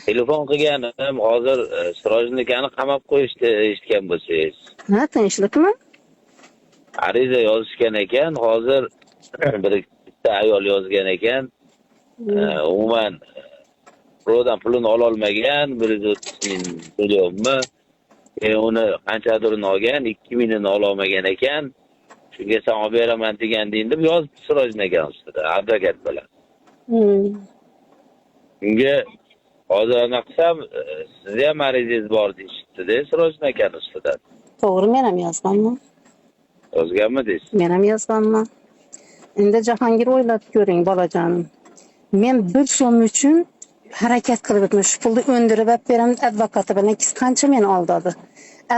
telefon qilganim hozir Sirojnikani qamab qo'yishdi eshitgan bo'lsangiz. Ha, tinchlikmi? Ariza yozishgan ekan, hozir bitta ayol yozgan ekan. Umuman birovdan pulini ololmagan, 130 millionmi? Uni qanchadir olgan, 2 mingini ololmagan ekan. Shunga sen olib beraman degan deb yozib Sirojnikan ustida, advokat bilan. Unga hozir ana qilsam, sizga ham arizangiz bor deyishdi-da, Sirojnikan ustida. To'g'ri, men ham yozganman. Yozganmi deysiz? Men ham yozganman. Endi Jahongir o'ylab ko'ring, bolajonim. Men 1 so'm uchun harakat qilib o'tdim. Shu pulni o'ndirib beraman advokati bilan. Qancha meni aldadi?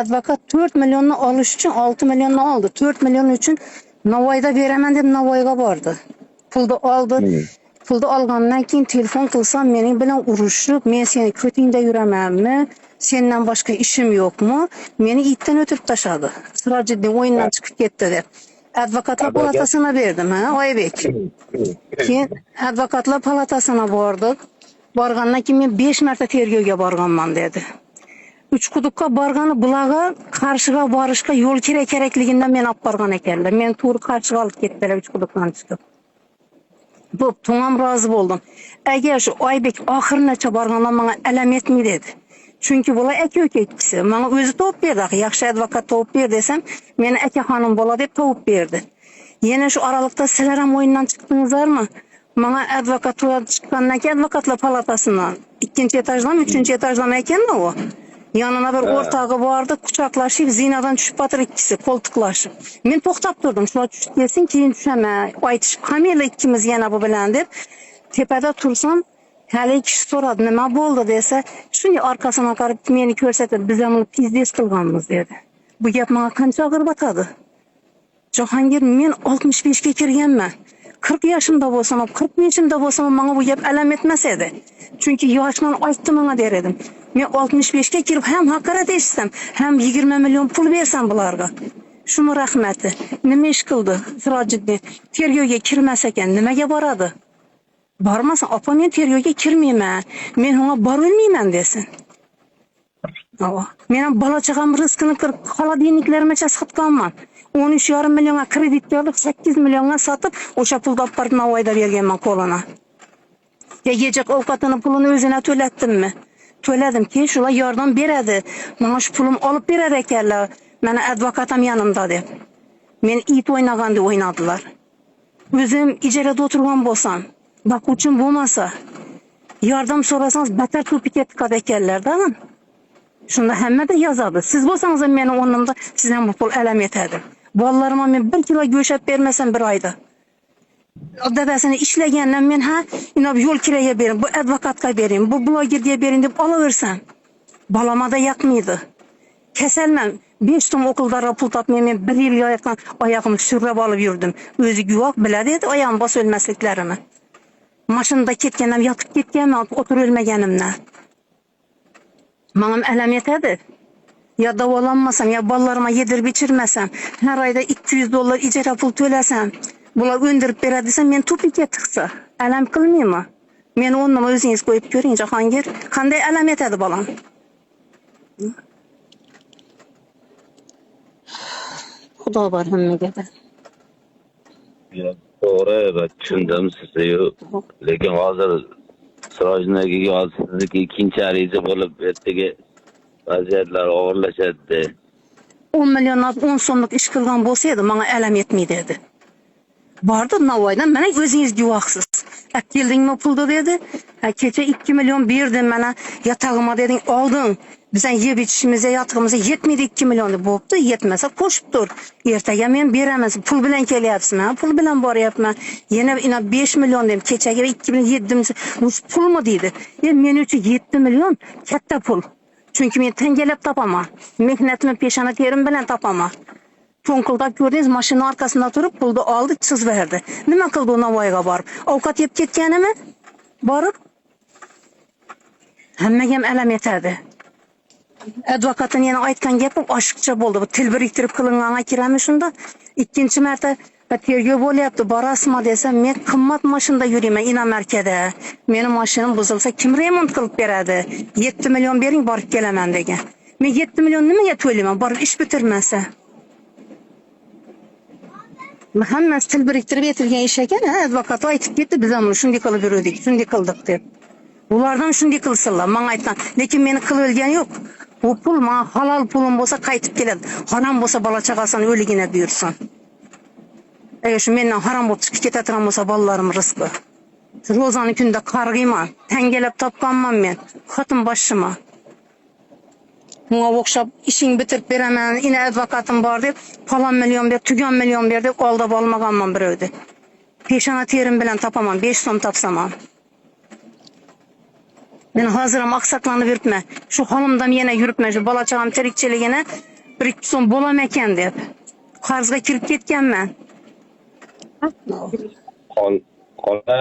Advokat 4 millionni olish uchun 6 millionni oldi. 4 million uchun Navoiyda beraman deb Navoiyga bordi. Pulni oldi. Pulni olgandan keyin telefon qilsam, mening bilan urushib, men seni ko'tingda yuramanmi? Sendan boshqa ishim yo'qmi? Meni itdan o'tirib tashladi. Sirojiddin o'yindan chiqib ketdi deb. Advokatlar palatasına berdim, ha, Oybek. Keyin advokatlar palatasına bordik. Borgandan keyin men 5 marta tergovga borganman dedi. Uchquduqqa borgani bularga qarshiga borishga yo'l kerakligidan men olib borgan ekanlar. Men to'g'ri qarshiga olib ketdilar Uchquduqdan chiqib. Bo'p, to'g'am rozi bo'ldim. Agar shu Oybek oxirgacha borganda menga alam etmaydi dedi. Chunki bular aka-uka ikkisi. Menga o'zi topib berdi. Yaxshi advokat topib ber desam, meni aka xonim bola deb topib berdi. Yana shu oralikda sizlar ham o'yindan chiqdingizlarmi? Menga advokat chiqqandan keyin advokatlar palatasından 2-etajdan 3-etajdan ekanda u. Yanına bir o'rtog'i bordi, quchoqlashib, zinadan tushib patır ikkisi, qo'ltiqlashib. Men to'xtab turdim, shu tushib kelsin, keyin tushaman. Aytishib, "Qamela ikkimiz yana bu bilan" deb tepada tursam, hali kishi so'radi, "Nima bo'ldi?" desa, shunday orqasiga qarab meni ko'rsatib, "Biz ham pizdes qilganmiz" dedi. Bu gap menga qancha og'ir botadi? Jahongir, men 65 ga kirganman. 40 yoshimda bo'lsam, 45imda bo'lsam, menga bu gap alam etmas edi. Chunki yoshman aytdim menga der edim. Men 65 ga kirib ham haqorat eshitsam, ham 20 million pul bersam bularga. Shuni rahmati. Nima ish qildi? Sirojiddin tergovga kirmas ekan, nimaga boradi? Bormasa, "Opa, men tergovga kirmayman. Men unga borolmayman" desin. Men ham bola chaqam rizqini qilib, xolodilniklargacha sotganman. 13,5 millionga kreditga olib, 8 millionga sotib, o'sha pulni olib borib Navoiyda berganman qo'lina. Yeyecek ovqatini pulini o'zina to'latdimmi? To'ladimki, shular yordam beradi. Menga shu pulim olib berar ekanlar. Mana advokatim yanimda deb. Men it o'ynaganda o'ynadilar. O'zim ijarada o'tirgan bo'lsam, boquvchim bo'lmasa, yordam so'rasangiz battar ko'pib ketadi ekanlar-da. Shunda hammada yozadi. Siz bo'lsangiz ham meni o'rnimda sizdan bu pul alam etadi. Bolalarimga men 1 kilo go'sht bermasam bir oyda. Dadasini ishlagandan men inob yo'l kiraga bering, bu advokatga bering, bu blogerga bering deb olaversam, bolamada yoqmaydi. Kasalman, 5 so'm o'qildarga pul topmay men 1 yilga yaqin oyog'imni surrab olib yurdim. O'zi guvoh biladi edi oyog'im bosib o'lmasliklarimni. Mashinada ketganam, yotib ketganman, o'tirib o'lmaganimdan. Menga alam etadi. Ya davolanmasam, ya bolalarimga yedirib ichirmasam, har oyda $200 ijara pul to'lasam, bular o'ndirib beradi desam, men tupikka tiqsa, alam qilmaymi? Meni o'rnimga o'zingiz qo'yib ko'ring, Jahongir, qanday alam etadi bolam? Xudo bor hammaga. To'g'ri, tushundim sizni. Lekin hozir Sirojnikaga sizniki ikkinchi ariza bo'lib, ertaga vaziyatlar og'irlashadi. 10 milliondan 10 so'mlik ish qilgan bo'lsa edi, menga alam etmaydi dedi. Bordi Navoiydan, mana o'zingiz guvohsiz. Keldingmi pulni dedi. Kecha 2 million berdim, mana yatag'imga deding, olding. Bizdan yeb ichishimizga, yotishimizga yetmaydi 2 million deb bo'pti, yetmasa qo'shib tur. Ertaga men beramiz. Pul bilan kelyapsizmi? Pul bilan boryapman. Yana 5 million deb kechaga 2007 bu pulmi deydi. Men uchun 7 million katta pul. Chunki men tangalab topaman. Mehnatni peshona terim bilan topaman. To'nqildab ko'rdingiz, mashina orqasida turib pulni oldi, chiz berdi. Nima qildi Navoiyga borib? Ovqat yeb ketganimi? Borib hammaga ham alam etadi. Advokatning yana aytgan gapi oshiqcha bo'ldi. Bu til biriktirib qilingan kirami shunda. Ikkinchi marta Tergov bo'lyapti, borasizmi desam, men qimmat mashinada yurayman Inamarkada. Mening mashinam buzilsa, kim remont qilib beradi? 7 million bering, borib kelaman degan. Men 7 million nimaga to'layman, borib ish bitirmasa? Hammasi til biriktirib etilgan ish ekan, advokat aytib ketdi, biz ham shunday qilib yurdik, shunday qildik deb. Ulardan shunday qilsinlar, menga aytgan, lekin meni qilib olgani yo'q. Bu pul menga halol pulim bo'lsa qaytib keladi. Harom bo'lsa bola chaqasini o'ligina buyursin. Agar shu mendan harom bo'lib chiqib ketadigan bo'lsa, bolalarim rizqi. Ro'zani kunda qarg'iyman, tangalab topganman men, xotin boshima. Bunga o'xshab ishing bitirib beraman, ina advokatim bor deb, falon million ber, tugan million ber deb aldab olmaganman birovni. Peshona terim bilan topaman, 5 so'm topsam ham. Men hozir ham oqsaqlanib yuribman. Shu holimdan yana yuribman, shu bola chaqam tirikchiligini 1-2 so'm bo'lam ekan deb. Qarzga kirib ketganman. Qola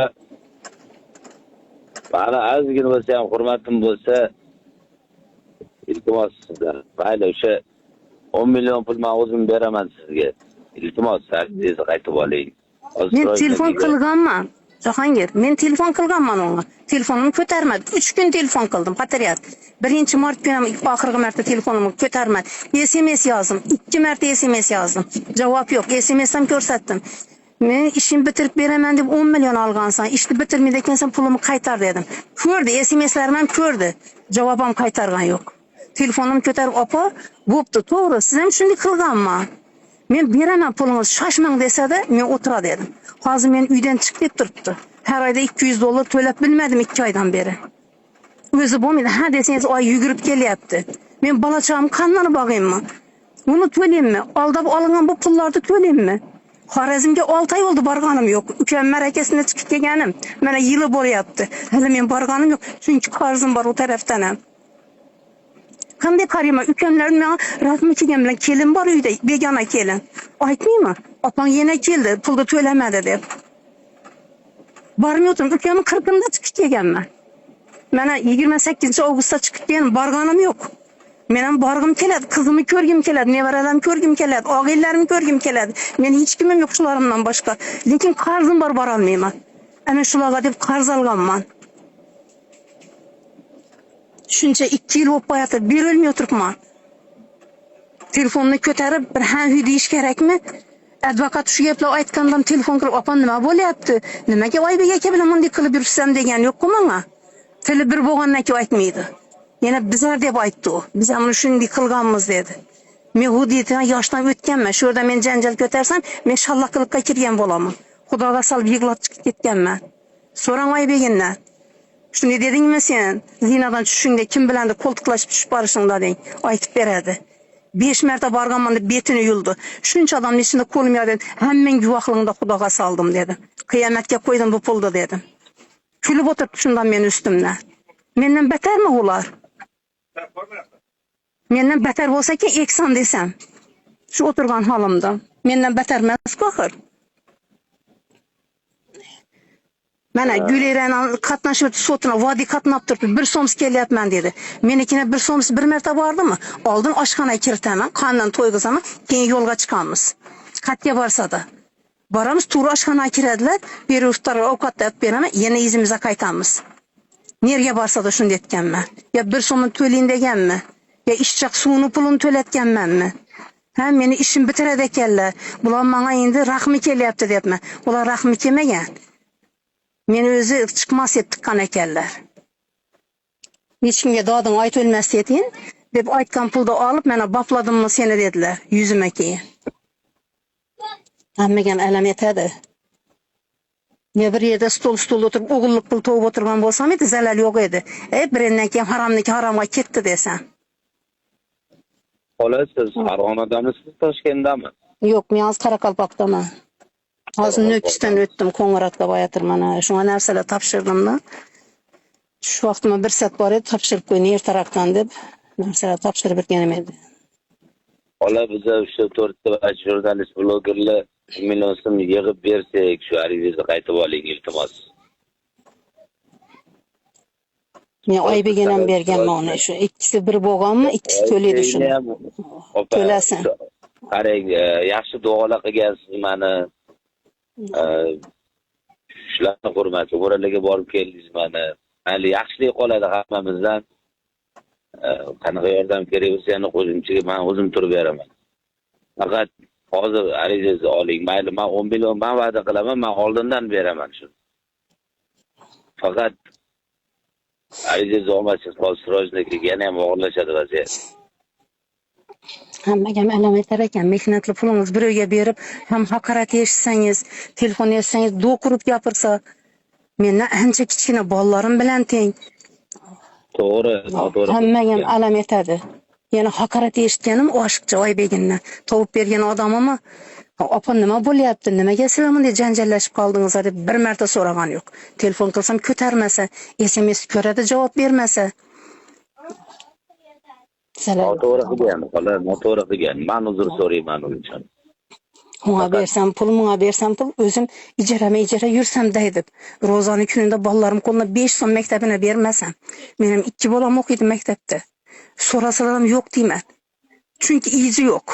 bana ozgina bo'lsa ham hurmatim bo'lsa, iltimos sizdan. Mayli o'sha 10 million pul men o'zim beraman sizga. Iltimos, tez qaytib oling. Men telefon qilganman. Jahongir, men telefon qilganman unga. Telefonimni ko'tarmadi. 3 kun telefon qildim, qataryapti. 1-mart kuni oxirgi marta telefonimni ko'tarmadi. SMS yozdim. 2 marta SMS yozdim. Javob yo'q. SMS ham ko'rsatdim. Men ishim bitirib beraman deb 10 million olgansan, ishni bitirmaydi ekansan, pulimni qaytar dedim. Ko'rdi, SMS'larim ham ko'rdi. Javob ham qaytargan yo'q. Telefonimni ko'tarib, "Opa, bo'pti, to'g'ri, siz ham shunday qilganman. Men beraman pulingizni, shoshmang" desa-da, men o'tira dedim. Hozir men uydan chiqib deb turibdi. Har oyda 200 dollar to'lab bilmadim 2 oydan beri. O'zi bo'lmaydi, ha desangiz oy yugurib kelyapti. Men bola chaqamni qanday boqaymi? Uni to'layimmi? Aldab olingan bu pullarni to'layimmi? Xorazmga 6 oy bo'ldi borganim yo'q. Ukam marakasini chiqib kelganim. Mana yili bo'lyapti. Hali men borganim yo'q, chunki qarzim bor u tarafdan ham. Qanday qarayman, ukamlar menga rasmiy kelgan bilan kelin bor uyda, begona kelin. Aytmaymi? Opang yana keldi, pulni to'lamadi deb. Bormayotdim, ukamni 40-da chiqib kelganman. Mana 28-avgustda chiqib kelgan, borganim yo'q. Men ham borgim keladi, qizimni ko'rgim keladi, nevaralarimni ko'rgim keladi, og'illarimni ko'rgim keladi. Men hech kimim yo'q shularımdan boshqa. Lekin qarzim bor, bora olmayman. Ana shularga deb qarz olganman. Shuncha 2 yil bo'lib qo'yadi, berilmay turibman. Telefonni ko'tarib, bir "ha" deyish kerakmi? Advokat shu gaplar aytgandan telefon qilib, "Opa, nima bo'lyapti? Nimaga Oybek aka bilan bunday qilib yuribsan?" degan yo'q-ku menga. Tili bir bo'lgandan keyin aytmaydi. Yana bizlar deb aytdi u. Biz ham shunday qilganmiz dedi. Men hududdan yoshdan o'tganman. Shu yerda men janjal ko'tarsam, men shallaqlikka kirgan bo'laman. Xudoga solib yig'lab chiqib ketganman. So'rang Oybegimdan. Shunday dedingmi sen? Zinadan tushishingda kim bilandir qo'ltiqlashib tushib borishingda deng. Aytib beradi. 5 marta borganman deb betini yuldi. Shuncha odamning ichida qo'lim yo'q dedi. Hammang guvohligingda Xudoga soldim dedi. Qiyomatga qo'ydim bu pulni dedim. Kulib o'tirib shundan men üstümdan. Mendan betermi ular? Mendan beter bo'lsa-ki, eksan desam. Shu o'tirgan holimda. Mendan beter emas-ku axir. Mana Güleren qatnashib sotuna vodiy qatnab turib 1 so'ms kelyapman dedi. Menikine 1 so'ms bir marta bordimi? Oldin oshxonaga kiritaman, qondan to'ygizaman, keyin yo'lga chiqamiz. Qatga borsa-da. Boramiz, tur oshxonaga kiradilar, beruvchilar ovqatlab beraman, yana izimizga qaytamiz. Nerga borsa-da shunday aytganman. Ya 1 so'mni to'laying deganmi? Ya ishchiq suvni pulini to'latganmanmi? Ha, meni ishim bitiradi ekanlar. Bular menga endi rahmi kelyapti deyapman. Ular rahmi kelmagan. Meni o'zi chiqmas deb tiqqan ekanlar. Hech kimga doding aytib o'lmas deding, deb aytgan pulni olib, mana bopladimmi seni dedilar, yuzima keyin. Hammaga alam etadi. Ne bir yerda stol o'tirib, o'g'illik pul to'g'ib o'tirgan bo'lsam edi, zalal yo'q edi. Birindan keyin haromniki haromga ketdi desam. Xolos, siz Farg'onadamisiz, Toshkentdami? Yo'q, men hozir Qoraqalpoqdaman. Hozir nötçten o'tdim, Qo'ng'irotga boyatirman. Shunga narsalar topshirdim-da. Shu vaqtma 1 soat bor edi, topshirib qo'ying ertaroqdan deb narsalar topshirib berganim edi. Ola biz o'sha 4 ta jurnalist blogerlar 1 million so'm yig'ib bersak, shu arizni qaytib oling iltimos. Men Oybegga ham berganman uni. Shu ikkisi bir bo'lganmi? Ikkisi to'laydi shuni. To'lasin. Qarang, yaxshi duolar qilgansiz meni. Shularni hurmati, o'ralarga borib keldingiz mana. Hali yaxshilik qoladi hammamizdan. Qanaqa yordam kerak bo'lsa, yana qo'shimchaga men o'zim turib beraman. Faqat hozir arizangizni oling. Mayli, men 10 million men va'da qilaman, men oldindan beraman shuni. Faqat arizangizni olmasiz, hozir Sirojnikiga yana ham og'irlashadi vaziyat. Hammaga ham alam aytar ekan, mehnatli pulingiz birovga berib, ham haqorat eshitsangiz, telefon eshitsangiz, do'qurib gapirsa, mendan ancha kichkina bolalarim bilan teng. To'g'ri, noto'g'ri. Hammaga ham alam etadi. Yana haqorat eshitganim oshiqcha Oybegindan. Topib bergan odamimi? Opa nima bo'lyapti? Nimaga sizlar bunday janjallashib qoldingiz deb bir marta so'ragan yo'q. Telefon qilsam ko'tarmasa, SMS ko'radi, javob bermasa. Noto'g'ri qilgan, xola, noto'g'ri qilgan. Men uzr so'rayman uning uchun. Munga bersam pul, o'zim ijara yursam deydi. Ro'zani kunida bolalarim qo'lina 5 so'm maktabini bermasam, menim 2 bolam o'qiydi maktabda. So'rasalar ham yo'q deyman. Chunki izi yo'q.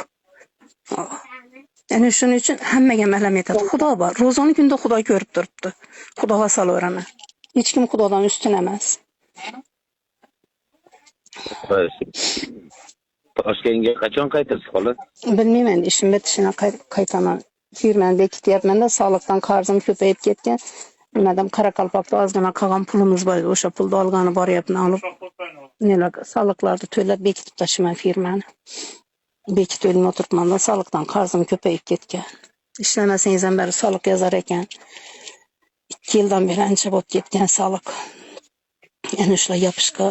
Ya'ni shuning uchun hammaga alam etadi. Xudo bor. Ro'zani kunida Xudo ko'rib turibdi. Xudoga solaveraman. Hech kim Xudodan ustun emas. Toshkentga qachon qaytasiz, xola? Bilmayman, ishim bitishini qaytaman. Firmani bekityapman-da, soliqdan qarzim ko'payib ketgan. Nimadan Qoraqalpoqda ozgina qolgan pulimiz bor edi. O'sha pulni olgani boryapman, olib soliqlarni to'lab bekitib tashiman firmani. Bekitib o'lmay o'tiribman-da, soliqdan qarzim ko'payib ketgan. Ishlamasangiz ham bari soliq yozar ekan. 2 yildan beri ancha bo'lib ketgan soliq. Yana shular yopishqa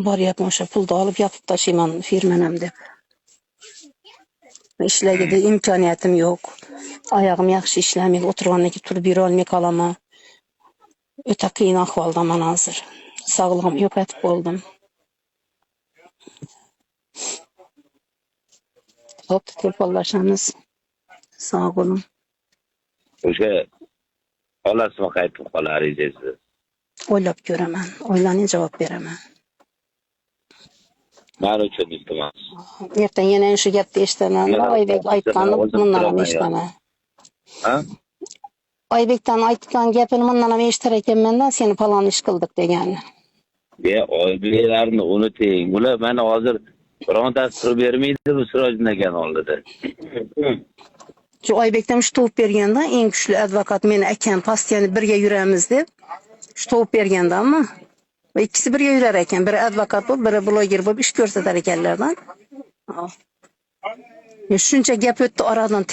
boryapman, o'sha pulni olib yopib tashlayman firmanam deb. Ishlagida imkoniyatim yo'q. Oyog'im yaxshi ishlamaydi, o'tirgandan keyin turib yura olmay qolaman. O'ta qiyin ahvoldaman hozir. Sog'lig'im yo'qotib bo'ldim. Xo'p, telefonlashamiz. Sog' bo'ling. O'sha olasizmi qaytib qolar arizangizni? O'ylab ko'raman. O'ylanib javob beraman. Men uchun iltimos. Ertaga yana shu gapni eshitaman. Oybek aytganini bundan ham eshitaman. Ha? Oybekdan aytgan gapini bundan ham eshitar ekanman-da, seni falon ish qildik deganini. Oybeklarni unuting. Ular mana hozir birontasi turib bermaydi bu Sirojin akani oldida. Shu Oybekdan shu topib berganda, eng kuchli advokat meni akam postiyani birga yuramiz deb shu topib bergandami? Va ikkisi birga yurar ekan, biri advokat bo'lib, biri bloger bo'lib ish ko'rsatar ekanlardan. Shuncha gap o'tdi oradan.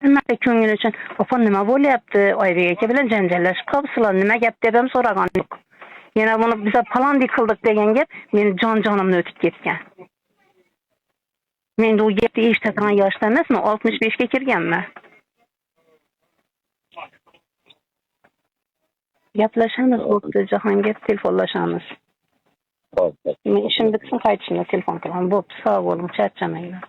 Nima ko'ngil uchun, "Opa nima bo'lyapti? Oybek aka bilan janjallashib qolibsizlar, nima gap?" deb ham so'ragan yo'q. Yana buni biz falondek qildik degan gap meni jonimni o'tib ketgan. Men bu gapni eshitadigan yoshda emasman, 65 ga kirganman. Gaplashamiz, bo'pti, Jahongir, telefonlashamiz. Xo'p. Men ishim bitsin, qaytishimda telefon qilaman. Bo'pti, sog' bo'ling, charchamanglar.